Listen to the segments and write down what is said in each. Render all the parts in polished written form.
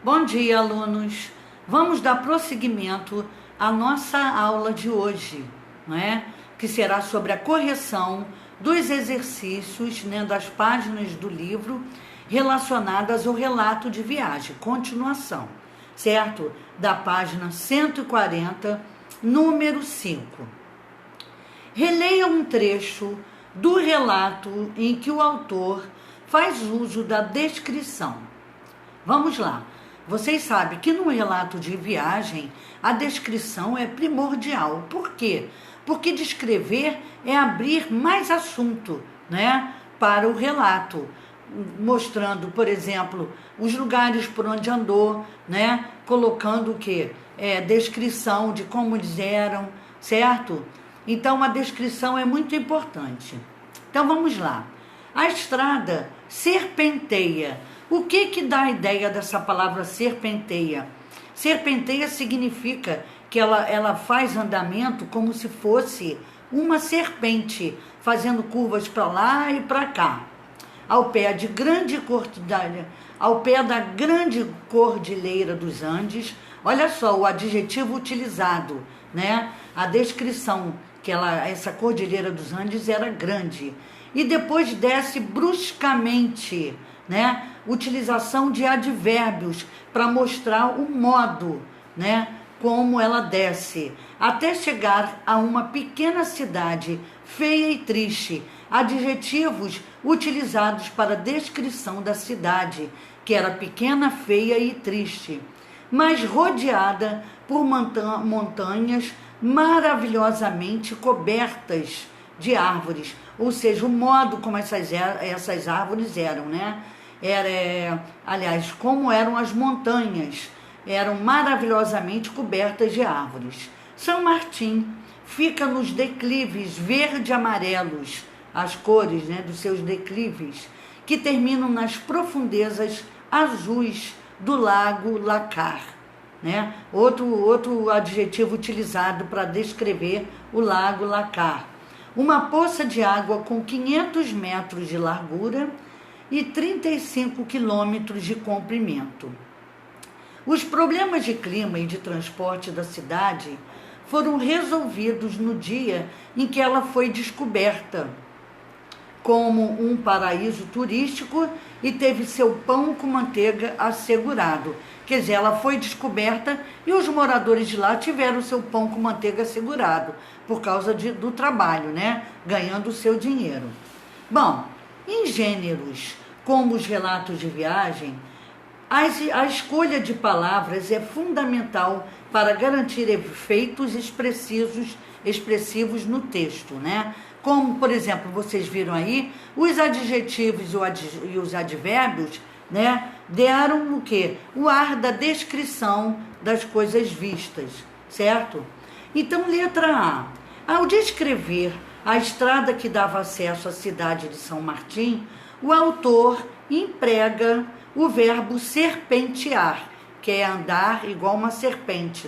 Bom dia, alunos! Vamos dar prosseguimento à nossa aula de hoje, que será sobre a correção dos exercícios, das páginas do livro relacionadas ao relato de viagem, continuação, certo? Da página 140, número 5. Releia um trecho do relato em que o autor faz uso da descrição. Vamos lá. Vocês sabem que no relato de viagem a descrição é primordial. Por quê? Porque descrever é abrir mais assunto, para o relato, mostrando, por exemplo, os lugares por onde andou, colocando o quê? Descrição de como eles eram, certo? Então a descrição é muito importante. Então vamos lá. A estrada serpenteia. O que dá a ideia dessa palavra serpenteia? Serpenteia significa que ela faz andamento como se fosse uma serpente, fazendo curvas para lá e para cá. Ao pé da grande cordilheira dos Andes, olha só o adjetivo utilizado, a descrição que essa cordilheira dos Andes era grande. E depois desce bruscamente, utilização de advérbios para mostrar o modo, como ela desce, até chegar a uma pequena cidade feia e triste, adjetivos utilizados para descrição da cidade, que era pequena, feia e triste, mas rodeada por montanhas maravilhosamente cobertas de árvores, ou seja, o modo como essas árvores eram, aliás, como eram as montanhas, eram maravilhosamente cobertas de árvores. São Martim fica nos declives verde-amarelos, as cores dos seus declives, que terminam nas profundezas azuis do lago Lacar. Outro adjetivo utilizado para descrever o lago Lacar. Uma poça de água com 500 metros de largura e 35 quilômetros de comprimento. Os problemas de clima e de transporte da cidade foram resolvidos no dia em que ela foi descoberta como um paraíso turístico e teve seu pão com manteiga assegurado. Quer dizer, ela foi descoberta e os moradores de lá tiveram seu pão com manteiga assegurado por causa do trabalho, ganhando o seu dinheiro. Bom, em gêneros como os relatos de viagem, a escolha de palavras é fundamental para garantir efeitos expressivos no texto, Como, por exemplo, vocês viram aí, os adjetivos e os advérbios, deram o quê? O ar da descrição das coisas vistas, certo? Então, letra A. Ao descrever a estrada que dava acesso à cidade de São Martim, o autor emprega o verbo serpentear, que é andar igual uma serpente,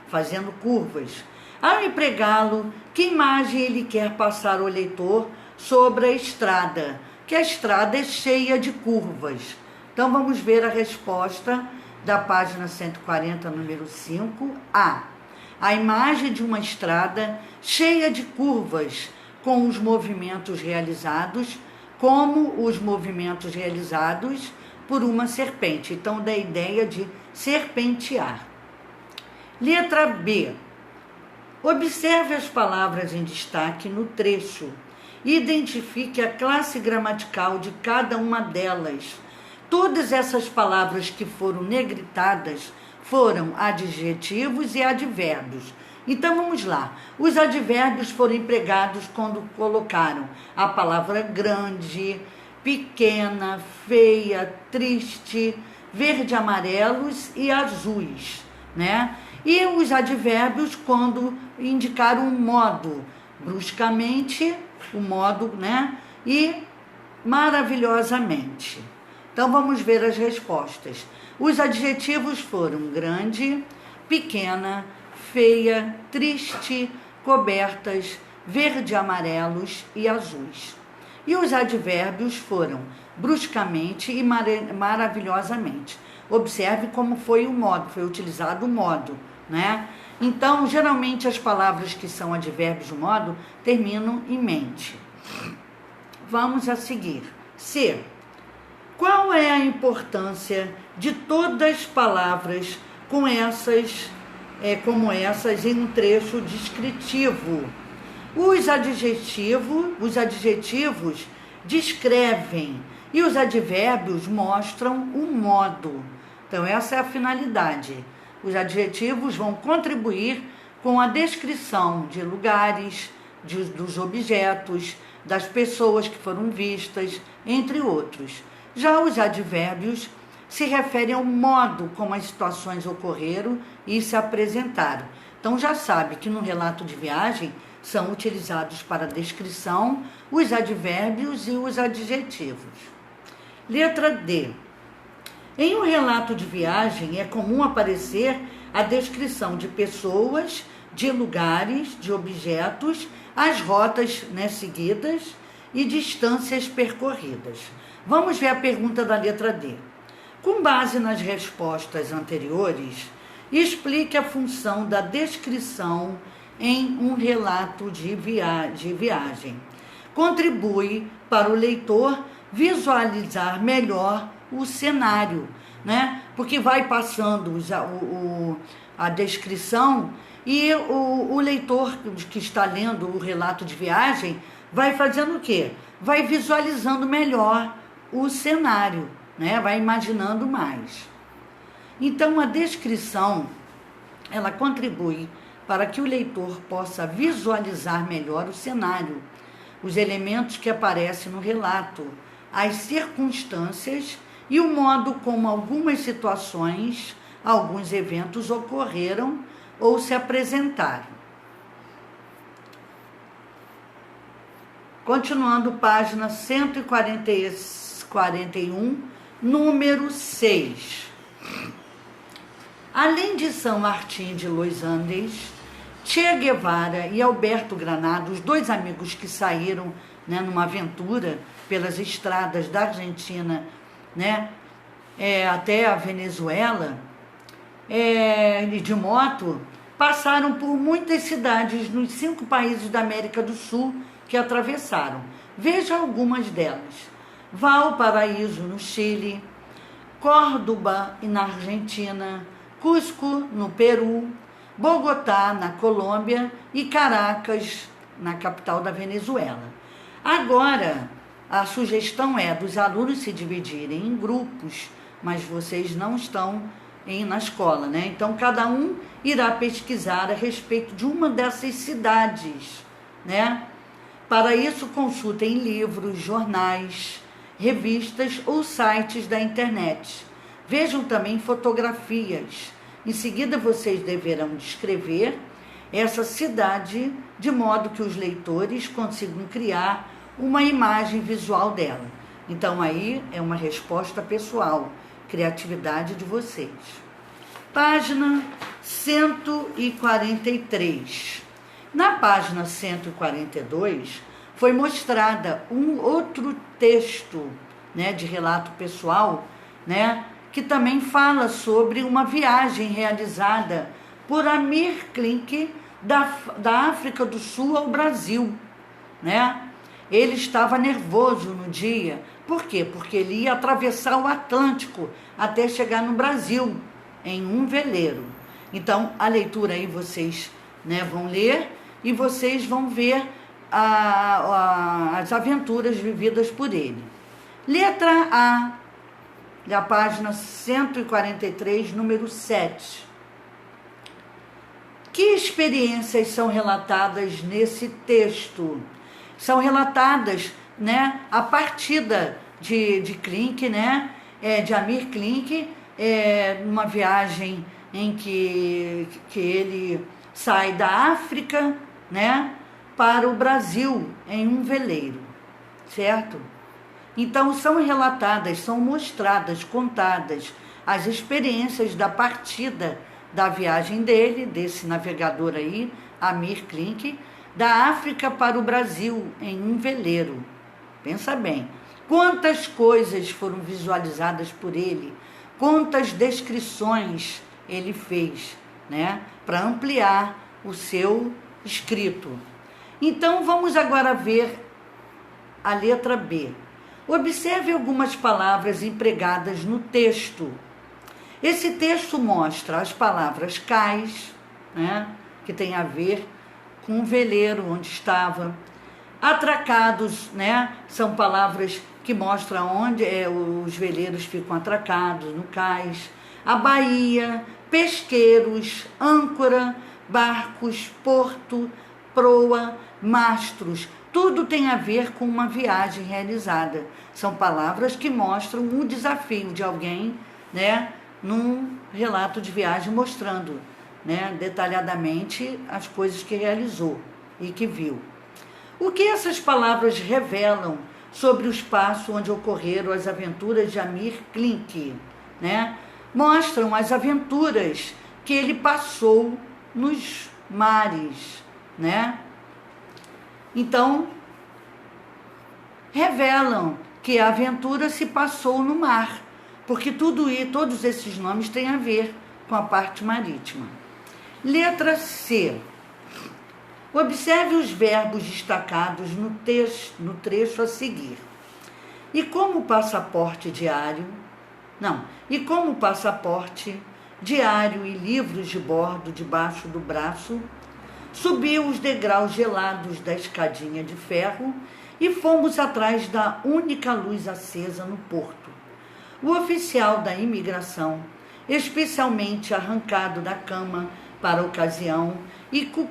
fazendo curvas. Ao empregá-lo, que imagem ele quer passar ao leitor sobre a estrada? Que a estrada é cheia de curvas. Então, vamos ver a resposta da página 140, número 5. A. A imagem de uma estrada cheia de curvas, com os movimentos realizados, por uma serpente. Então, dá a ideia de serpentear. Letra B. Observe as palavras em destaque no trecho. Identifique a classe gramatical de cada uma delas. Todas essas palavras que foram negritadas foram adjetivos e advérbios. Então, vamos lá. Os advérbios foram empregados quando colocaram a palavra grande, pequena, feia, triste, verde-amarelos e azuis, E os advérbios quando indicaram o modo, bruscamente, o modo, e maravilhosamente. Então, vamos ver as respostas. Os adjetivos foram grande, pequena, feia, triste, cobertas, verde-amarelos e azuis. E os advérbios foram bruscamente e maravilhosamente. Observe como foi o modo, foi utilizado o modo, né? Então, geralmente as palavras que são advérbios do modo terminam em mente. Vamos a seguir. C. Qual é a importância de todas as palavras como essas em um trecho descritivo? Os adjetivos descrevem e os advérbios mostram o modo. Então, essa é a finalidade. Os adjetivos vão contribuir com a descrição de lugares, dos objetos, das pessoas que foram vistas, entre outros. Já os advérbios se referem ao modo como as situações ocorreram e se apresentaram. Então, já sabe que no relato de viagem são utilizados para descrição os advérbios e os adjetivos. Letra D. Em um relato de viagem é comum aparecer a descrição de pessoas, de lugares, de objetos, as rotas, seguidas e distâncias percorridas. Vamos ver a pergunta da letra D. Com base nas respostas anteriores, explique a função da descrição em um relato de viagem. Contribui para o leitor visualizar melhor o cenário, porque vai passando a descrição e o leitor que está lendo o relato de viagem vai fazendo o quê? Vai visualizando melhor o cenário, vai imaginando mais. Então, a descrição, ela contribui para que o leitor possa visualizar melhor o cenário, os elementos que aparecem no relato, as circunstâncias e o modo como algumas situações, alguns eventos ocorreram ou se apresentaram. Continuando, página 141, número 6. Além de São Martim de los Andes, Che Guevara e Alberto Granado, os dois amigos que saíram numa aventura pelas estradas da Argentina até a Venezuela, de moto, passaram por muitas cidades nos 5 países da América do Sul que atravessaram. Veja algumas delas: Valparaíso, no Chile, Córdoba, na Argentina, Cusco, no Peru, Bogotá, na Colômbia e Caracas, na capital da Venezuela. Agora, a sugestão é dos alunos se dividirem em grupos, mas vocês não estão na escola, Então, cada um irá pesquisar a respeito de uma dessas cidades, Para isso, consultem livros, jornais, revistas ou sites da internet. Vejam também fotografias. Em seguida, vocês deverão descrever essa cidade de modo que os leitores consigam criar uma imagem visual dela. Então, aí é uma resposta pessoal, criatividade de vocês. Página 143. Na página 142, foi mostrada um outro texto, de relato pessoal, que também fala sobre uma viagem realizada por Amir Klink da África do Sul ao Brasil, Ele estava nervoso no dia. Por quê? Porque ele ia atravessar o Atlântico até chegar no Brasil, em um veleiro. Então, a leitura aí vocês vão ler e vocês vão ver as aventuras vividas por ele. Letra A, da página 143, número 7. Que experiências são relatadas nesse texto? São relatadas, a partida de Klink, de Amir Klink, numa viagem em que ele sai da África, para o Brasil em um veleiro, certo? Então, são relatadas, são mostradas, contadas as experiências da partida da viagem dele, desse navegador aí, Amir Klink, da África para o Brasil em um veleiro. Pensa bem, quantas coisas foram visualizadas por ele, quantas descrições ele fez, né, para ampliar o seu escrito. Então, vamos agora ver a letra B. Observe algumas palavras empregadas no texto. Esse texto mostra as palavras cais, né, que tem a ver com o veleiro onde estava. Atracados, né, são palavras que mostram onde os veleiros ficam atracados, no cais. A baía, pesqueiros, âncora, barcos, porto, proa, mastros. Tudo tem a ver com uma viagem realizada. São palavras que mostram o desafio de alguém, né, num relato de viagem, mostrando, né, detalhadamente as coisas que realizou e que viu. O que essas palavras revelam sobre o espaço onde ocorreram as aventuras de Amir Klink, né? Mostram as aventuras que ele passou nos mares, né? Então, revelam que a aventura se passou no mar, porque todos esses nomes têm a ver com a parte marítima. Letra C. Observe os verbos destacados no trecho a seguir. E como passaporte diário e livros de bordo debaixo do braço, subiu os degraus gelados da escadinha de ferro e fomos atrás da única luz acesa no porto. O oficial da imigração, especialmente arrancado da cama para a ocasião e com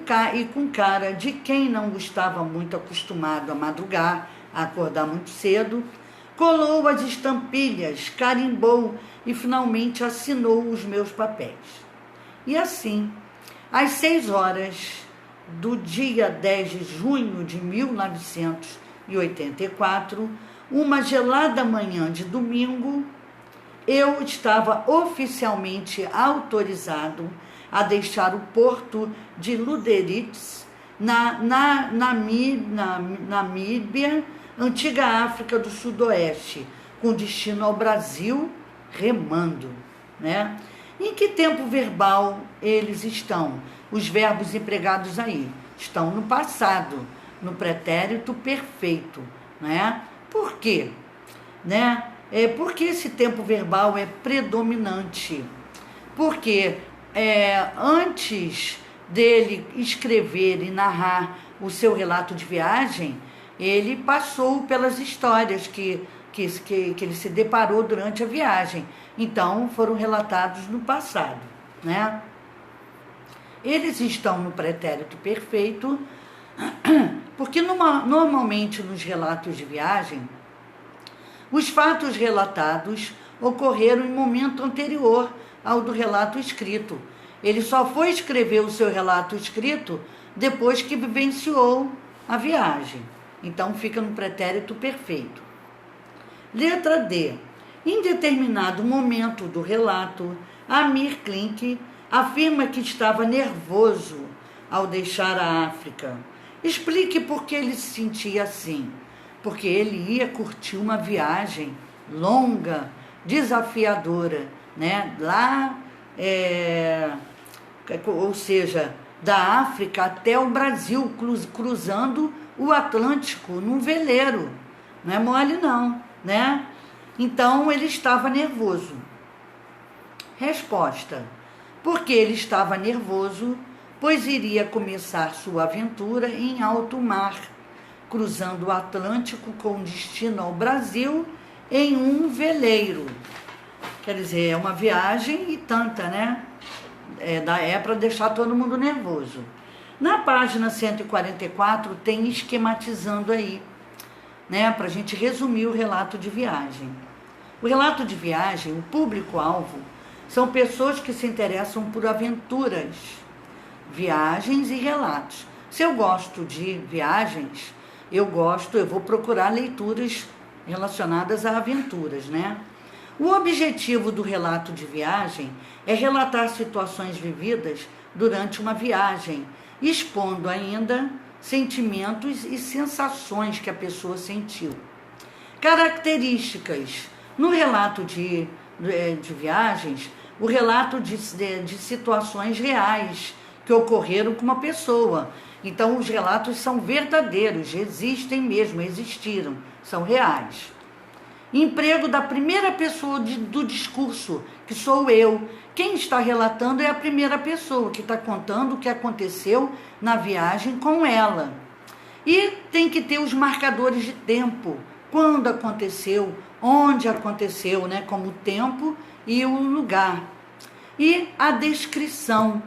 cara de quem não estava muito acostumado a madrugar, a acordar muito cedo, colou as estampilhas, carimbou e finalmente assinou os meus papéis. E assim, às 6h do dia 10 de junho de 1984, uma gelada manhã de domingo, eu estava oficialmente autorizado a deixar o porto de Luderitz, na Namíbia, antiga África do Sudoeste, com destino ao Brasil, remando, né? Em que tempo verbal eles estão? Os verbos empregados aí estão no passado, no pretérito perfeito, né? Por quê? Né? Porque esse tempo verbal é predominante. Porque antes dele escrever e narrar o seu relato de viagem, ele passou pelas histórias que ele se deparou durante a viagem. Então, foram relatados no passado, né? Eles estão no pretérito perfeito, porque normalmente nos relatos de viagem, os fatos relatados ocorreram em momento anterior ao do relato escrito. Ele só foi escrever o seu relato escrito depois que vivenciou a viagem. Então, fica no pretérito perfeito. Letra D. Em determinado momento do relato, Amir Klink afirma que estava nervoso ao deixar a África. Explique por que ele se sentia assim. Porque ele ia curtir uma viagem longa, desafiadora, né? Lá, ou seja, da África até o Brasil, cruzando o Atlântico num veleiro. Não é mole não, né? Então, ele estava nervoso. Resposta. Porque ele estava nervoso, pois iria começar sua aventura em alto mar, cruzando o Atlântico com destino ao Brasil em um veleiro. Quer dizer, é uma viagem e tanta, né? É para deixar todo mundo nervoso. Na página 144 tem esquematizando aí, né? Para a gente resumir o relato de viagem. O relato de viagem, o público-alvo, são pessoas que se interessam por aventuras, viagens e relatos. Se eu gosto de viagens, eu vou procurar leituras relacionadas a aventuras, né? O objetivo do relato de viagem é relatar situações vividas durante uma viagem, expondo ainda sentimentos e sensações que a pessoa sentiu. Características. No relato de viagens, o relato de situações reais que ocorreram com uma pessoa. Então, os relatos são verdadeiros, existem mesmo, existiram, são reais. Emprego da primeira pessoa do discurso, que sou eu. Quem está relatando é a primeira pessoa, que está contando o que aconteceu na viagem com ela. E tem que ter os marcadores de tempo, quando aconteceu, onde aconteceu, né, como o tempo e o lugar. E a descrição.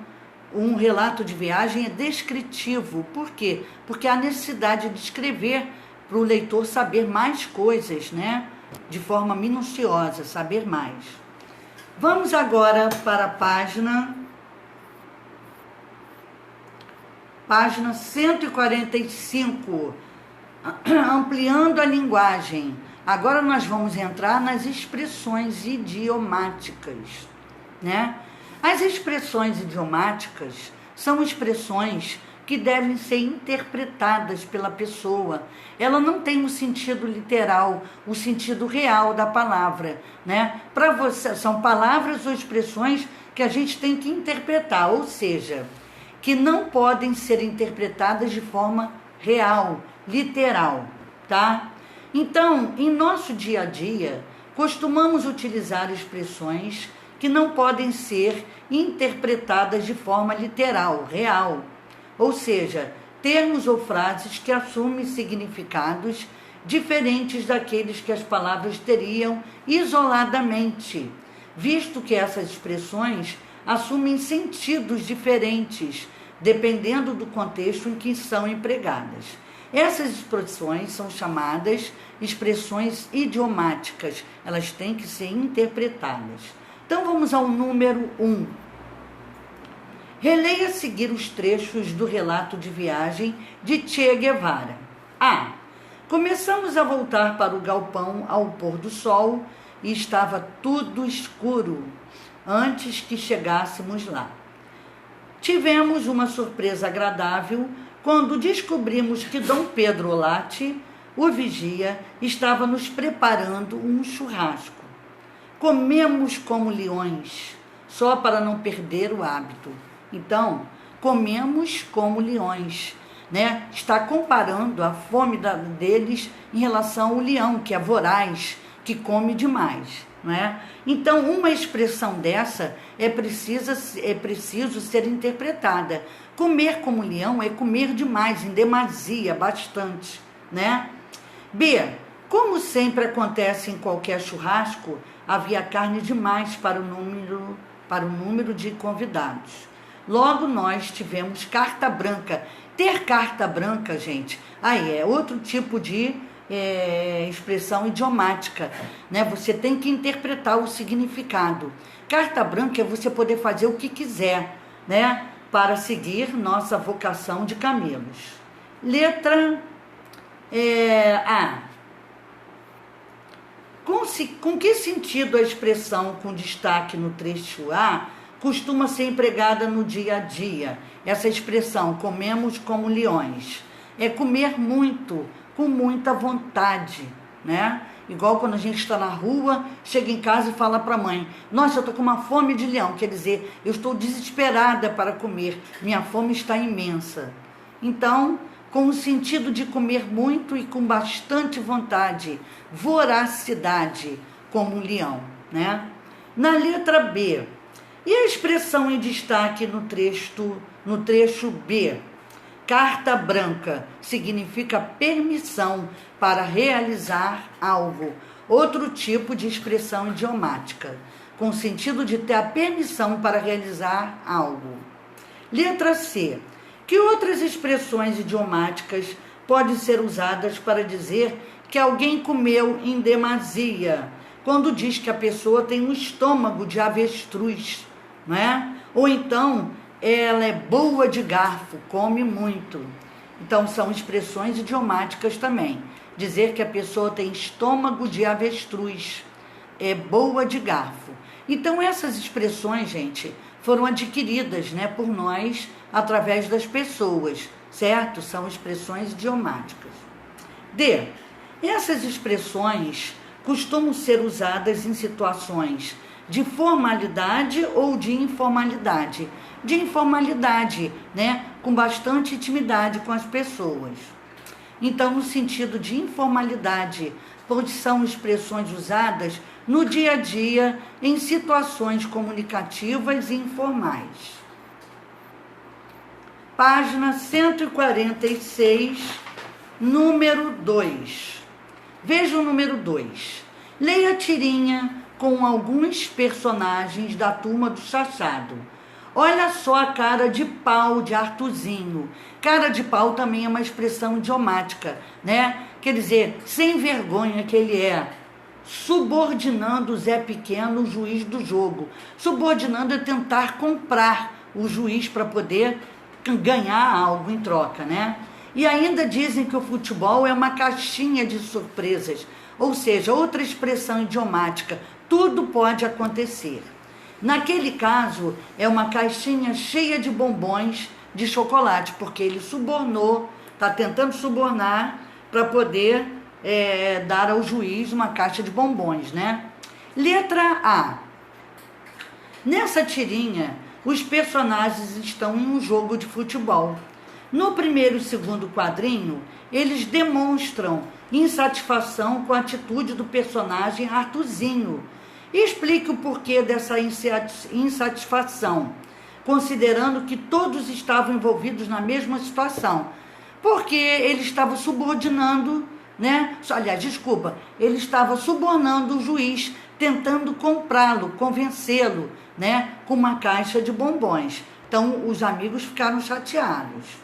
Um relato de viagem é descritivo. Por quê? Porque há necessidade de escrever para o leitor saber mais coisas, né? De forma minuciosa, saber mais. Vamos agora para a página 145, ampliando a linguagem. Agora nós vamos entrar nas expressões idiomáticas, né? As expressões idiomáticas são expressões que devem ser interpretadas pela pessoa. Ela não tem o sentido literal, o sentido real da palavra, né? Para você, são palavras ou expressões que a gente tem que interpretar, ou seja, que não podem ser interpretadas de forma real, literal, tá? Então, em nosso dia a dia, costumamos utilizar expressões que não podem ser interpretadas de forma literal, real. Ou seja, termos ou frases que assumem significados diferentes daqueles que as palavras teriam isoladamente, visto que essas expressões assumem sentidos diferentes, dependendo do contexto em que são empregadas. Essas expressões são chamadas expressões idiomáticas, elas têm que ser interpretadas. Então vamos ao número 1. Releia a seguir os trechos do relato de viagem de Che Guevara. A. Começamos a voltar para o galpão ao pôr do sol e estava tudo escuro antes que chegássemos lá. Tivemos uma surpresa agradável quando descobrimos que Dom Pedro Olate, o vigia, estava nos preparando um churrasco. Comemos como leões, só para não perder o hábito. Então, comemos como leões, né? Está comparando a fome deles em relação ao leão, que é voraz, que come demais, né? Então, uma expressão dessa é preciso ser interpretada. Comer como leão é comer demais, em demasia, bastante, né? B. Como sempre acontece em qualquer churrasco, havia carne demais para o número de convidados. Logo nós tivemos carta branca. Ter carta branca, gente, aí é outro tipo de expressão idiomática, né? Você tem que interpretar o significado. Carta branca é você poder fazer o que quiser, né? Para seguir nossa vocação de camelos. Letra A. Com que sentido a expressão com destaque no trecho A costuma ser empregada no dia a dia? Essa expressão, comemos como leões, é comer muito, com muita vontade, né? Igual quando a gente está na rua, chega em casa e fala para a mãe: nossa, eu estou com uma fome de leão, quer dizer, eu estou desesperada para comer, minha fome está imensa. Então, com o sentido de comer muito e com bastante vontade, voracidade, como um leão, né? Na letra B, e a expressão em destaque no trecho B? Carta branca significa permissão para realizar algo, outro tipo de expressão idiomática, com sentido de ter a permissão para realizar algo. Letra C. Que outras expressões idiomáticas podem ser usadas para dizer que alguém comeu em demasia, quando diz que a pessoa tem um estômago de avestruz, não é? Ou então, ela é boa de garfo, come muito. Então, são expressões idiomáticas também. Dizer que a pessoa tem estômago de avestruz, é boa de garfo. Então, essas expressões, gente, foram adquiridas, né, por nós através das pessoas, certo? São expressões idiomáticas. D. Essas expressões costumam ser usadas em situações de formalidade ou de informalidade. De informalidade, né? Com bastante intimidade com as pessoas. Então, no sentido de informalidade, pois são expressões usadas no dia a dia em situações comunicativas e informais. Página 146, número 2. Veja o número 2. Leia a tirinha com alguns personagens da turma do Chachado. Olha só a cara de pau de Artuzinho. Cara de pau também é uma expressão idiomática, né? Quer dizer, sem vergonha que ele é. Subordinando o Zé Pequeno, o juiz do jogo. Subordinando é tentar comprar o juiz para poder ganhar algo em troca, né? E ainda dizem que o futebol é uma caixinha de surpresas, ou seja, outra expressão idiomática, tudo pode acontecer. Naquele caso, é uma caixinha cheia de bombons de chocolate, porque ele subornou, está tentando subornar para poder dar ao juiz uma caixa de bombons, né? Letra A. Nessa tirinha, os personagens estão em um jogo de futebol. No primeiro e segundo quadrinho, eles demonstram insatisfação com a atitude do personagem Artuzinho. Explique o porquê dessa insatisfação, considerando que todos estavam envolvidos na mesma situação. Porque ele estava subordinando, né? Aliás, desculpa, ele estava subornando o juiz, tentando comprá-lo, convencê-lo, né? Com uma caixa de bombons. Então, os amigos ficaram chateados.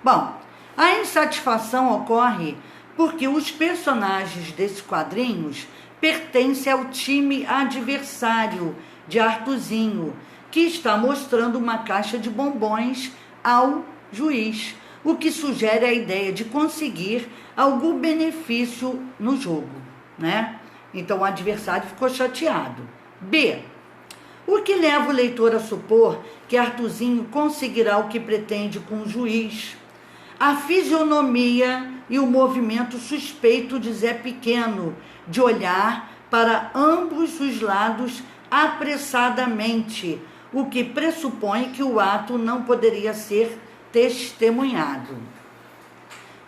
Bom, a insatisfação ocorre porque os personagens desses quadrinhos pertencem ao time adversário de Artuzinho, que está mostrando uma caixa de bombons ao juiz, o que sugere a ideia de conseguir algum benefício no jogo, né? Então o adversário ficou chateado. B. O que leva o leitor a supor que Artuzinho conseguirá o que pretende com o juiz? A fisionomia e o movimento suspeito de Zé Pequeno, de olhar para ambos os lados apressadamente, o que pressupõe que o ato não poderia ser testemunhado.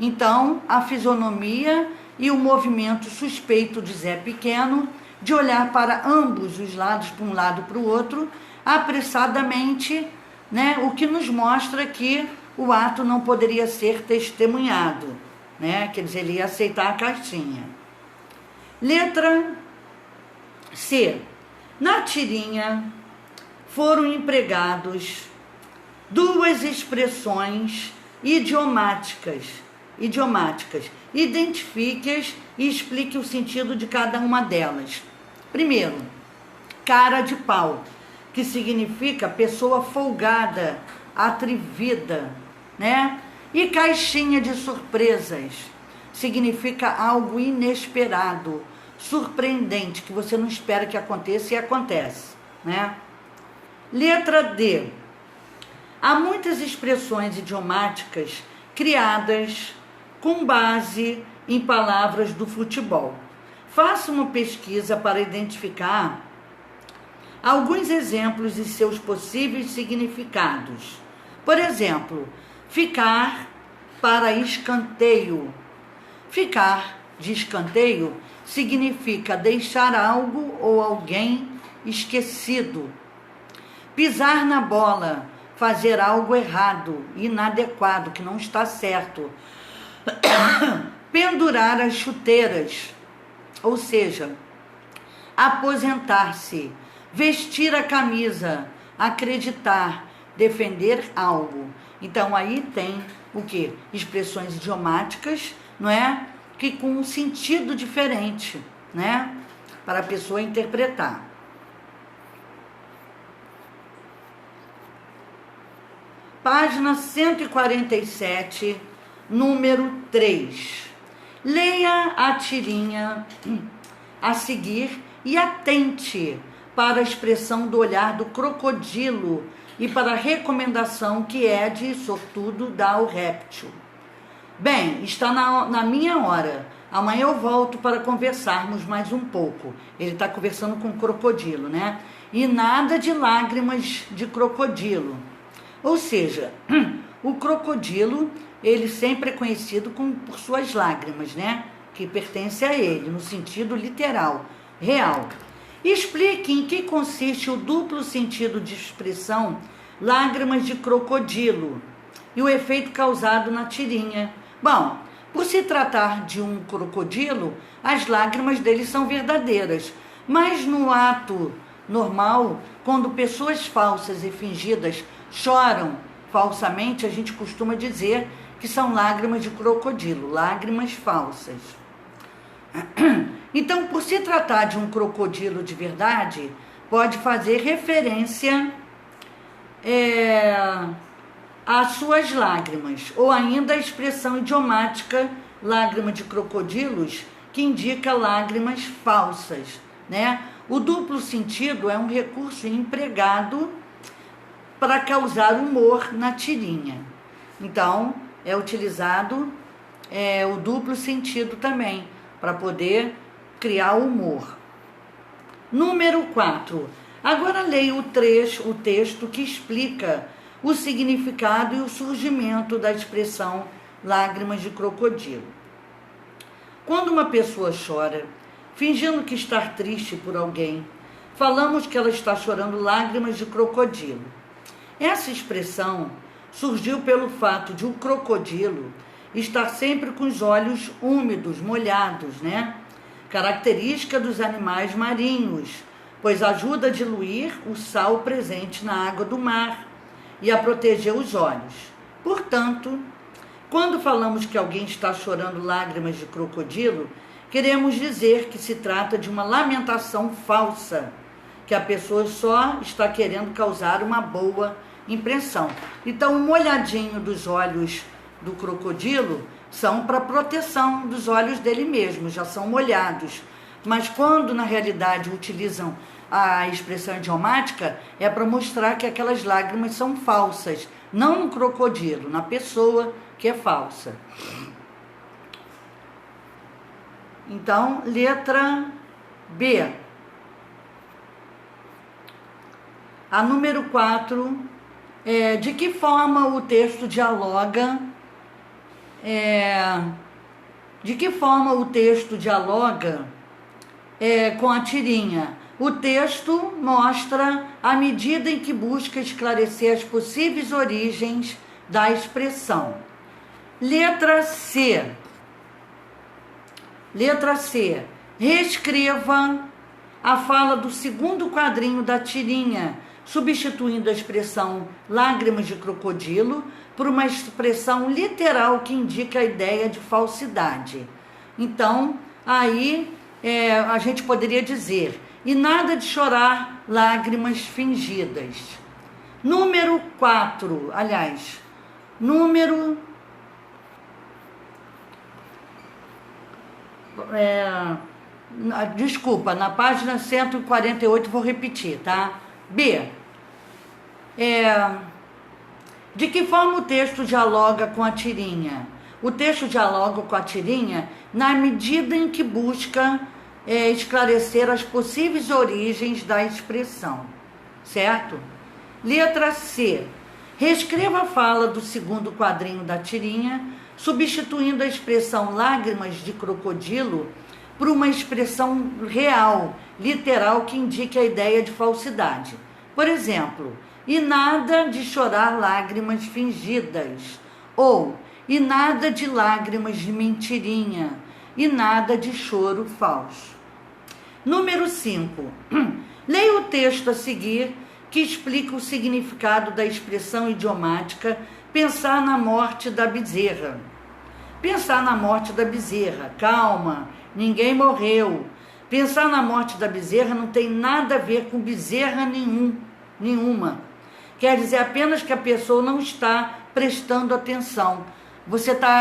Então, a fisionomia e o movimento suspeito de Zé Pequeno, de olhar para ambos os lados, para um lado e para o outro, apressadamente, né, o que nos mostra que o ato não poderia ser testemunhado, né? Quer dizer, ele ia aceitar a caixinha. Letra C. Na tirinha foram empregados duas expressões idiomáticas. Identifique-as e explique o sentido de cada uma delas. Primeiro, cara de pau, que significa pessoa folgada, atrevida, né? E caixinha de surpresas significa algo inesperado, surpreendente, que você não espera que aconteça e acontece, né? Letra D. Há muitas expressões idiomáticas criadas com base em palavras do futebol. Faça uma pesquisa para identificar alguns exemplos e seus possíveis significados. Por exemplo, ficar para escanteio. Ficar de escanteio significa deixar algo ou alguém esquecido. Pisar na bola, fazer algo errado, inadequado, que não está certo. Pendurar as chuteiras, ou seja, aposentar-se, vestir a camisa, acreditar, defender algo. Então aí tem o quê? Expressões idiomáticas, não é? Que com um sentido diferente, né? Para a pessoa interpretar. Página 147, número 3. Leia a tirinha a seguir e atente para a expressão do olhar do crocodilo e para a recomendação que Ed, sortudo, dá ao réptil. Bem, está na minha hora. Amanhã eu volto para conversarmos mais um pouco. Ele está conversando com o crocodilo, né? E nada de lágrimas de crocodilo. Ou seja, o crocodilo, ele sempre é conhecido por suas lágrimas, né? Que pertence a ele, no sentido literal, real. Explique em que consiste o duplo sentido de expressão lágrimas de crocodilo e o efeito causado na tirinha. Bom, por se tratar de um crocodilo, as lágrimas dele são verdadeiras, mas no ato normal, quando pessoas falsas e fingidas choram falsamente, a gente costuma dizer que são lágrimas de crocodilo, lágrimas falsas. Então, por se tratar de um crocodilo de verdade, pode fazer referência às suas lágrimas, ou ainda a expressão idiomática lágrima de crocodilos, que indica lágrimas falsas, né? O duplo sentido é um recurso empregado para causar humor na tirinha. Então, é utilizado o duplo sentido também, para poder criar humor. Número 4. Agora leia o texto que explica o significado e o surgimento da expressão lágrimas de crocodilo. Quando uma pessoa chora, fingindo que está triste por alguém, falamos que ela está chorando lágrimas de crocodilo. Essa expressão surgiu pelo fato de um crocodilo estar sempre com os olhos úmidos, molhados, né? Característica dos animais marinhos, pois ajuda a diluir o sal presente na água do mar e a proteger os olhos. Portanto, quando falamos que alguém está chorando lágrimas de crocodilo, queremos dizer que se trata de uma lamentação falsa, que a pessoa só está querendo causar uma boa impressão. Então, o molhadinho dos olhos do crocodilo são para proteção dos olhos dele mesmo, já são molhados. Mas quando, na realidade, utilizam a expressão idiomática, é para mostrar que aquelas lágrimas são falsas, não no crocodilo, na pessoa que é falsa. Então, letra B. A número 4, de que forma o texto dialoga com a tirinha? O texto mostra a medida em que busca esclarecer as possíveis origens da expressão. Letra C. Reescreva a fala do segundo quadrinho da tirinha, substituindo a expressão lágrimas de crocodilo por uma expressão literal que indica a ideia de falsidade. Então, aí a gente poderia dizer: e nada de chorar lágrimas fingidas. Número 4, desculpa, na página 148, vou repetir, tá? B. De que forma o texto dialoga com a tirinha? O texto dialoga com a tirinha na medida em que busca esclarecer as possíveis origens da expressão, certo? Letra C. Reescreva a fala do segundo quadrinho da tirinha, substituindo a expressão lágrimas de crocodilo por uma expressão real, literal, que indique a ideia de falsidade. Por exemplo, e nada de chorar lágrimas fingidas, ou e nada de lágrimas de mentirinha, e nada de choro falso. Número 5. Leia o texto a seguir, que explica o significado da expressão idiomática pensar na morte da bezerra. Pensar na morte da bezerra, calma, ninguém morreu. Pensar na morte da bezerra não tem nada a ver com bezerra nenhuma. Quer dizer apenas que a pessoa não está prestando atenção.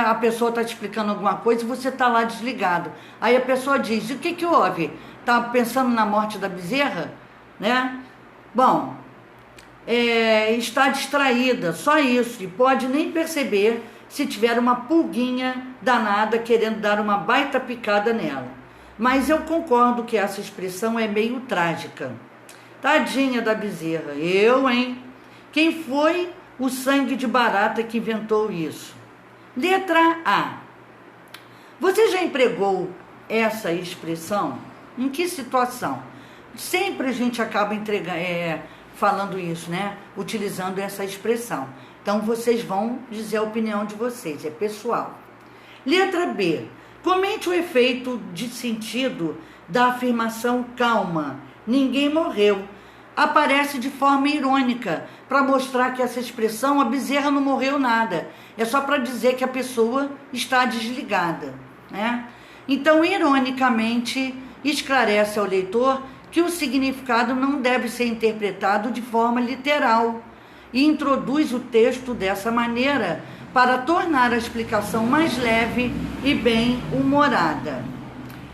A pessoa está te explicando alguma coisa e você está lá desligado. Aí a pessoa diz: o que houve? Está pensando na morte da bezerra? Né? Bom, está distraída, só isso, e pode nem perceber se tiver uma pulguinha danada querendo dar uma baita picada nela. Mas eu concordo que essa expressão é meio trágica. Tadinha da bezerra. Eu, hein? Quem foi o sangue de barata que inventou isso? Letra A. Você já empregou essa expressão? Em que situação? Sempre a gente acaba falando isso, né? Utilizando essa expressão. Então, vocês vão dizer a opinião de vocês, é pessoal. Letra B. Comente o efeito de sentido da afirmação calma, ninguém morreu. Aparece de forma irônica, para mostrar que essa expressão, a bezerra não morreu nada. É só para dizer que a pessoa está desligada, né? Então, ironicamente, esclarece ao leitor que o significado não deve ser interpretado de forma literal e introduz o texto dessa maneira para tornar a explicação mais leve e bem-humorada.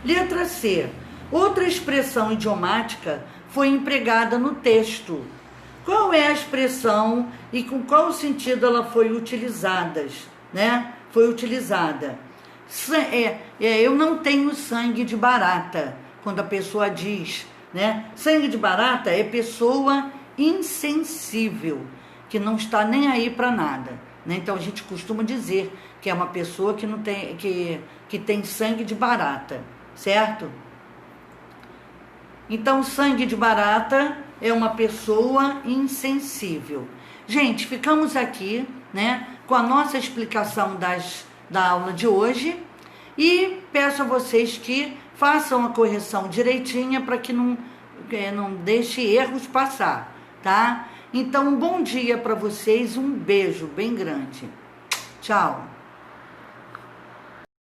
Letra C. Outra expressão idiomática foi empregada no texto. Qual é a expressão e com qual sentido ela foi utilizada, né? Foi utilizada. Eu não tenho sangue de barata, quando a pessoa diz, né? Sangue de barata é pessoa insensível, que não está nem aí para nada, né? Então a gente costuma dizer que é uma pessoa que não tem, que tem sangue de barata, certo? Então, sangue de barata é uma pessoa insensível. Gente, ficamos aqui, né, com a nossa explicação da aula de hoje e peço a vocês que façam a correção direitinha para que não deixe erros passar, tá? Então, um bom dia para vocês, um beijo bem grande. Tchau.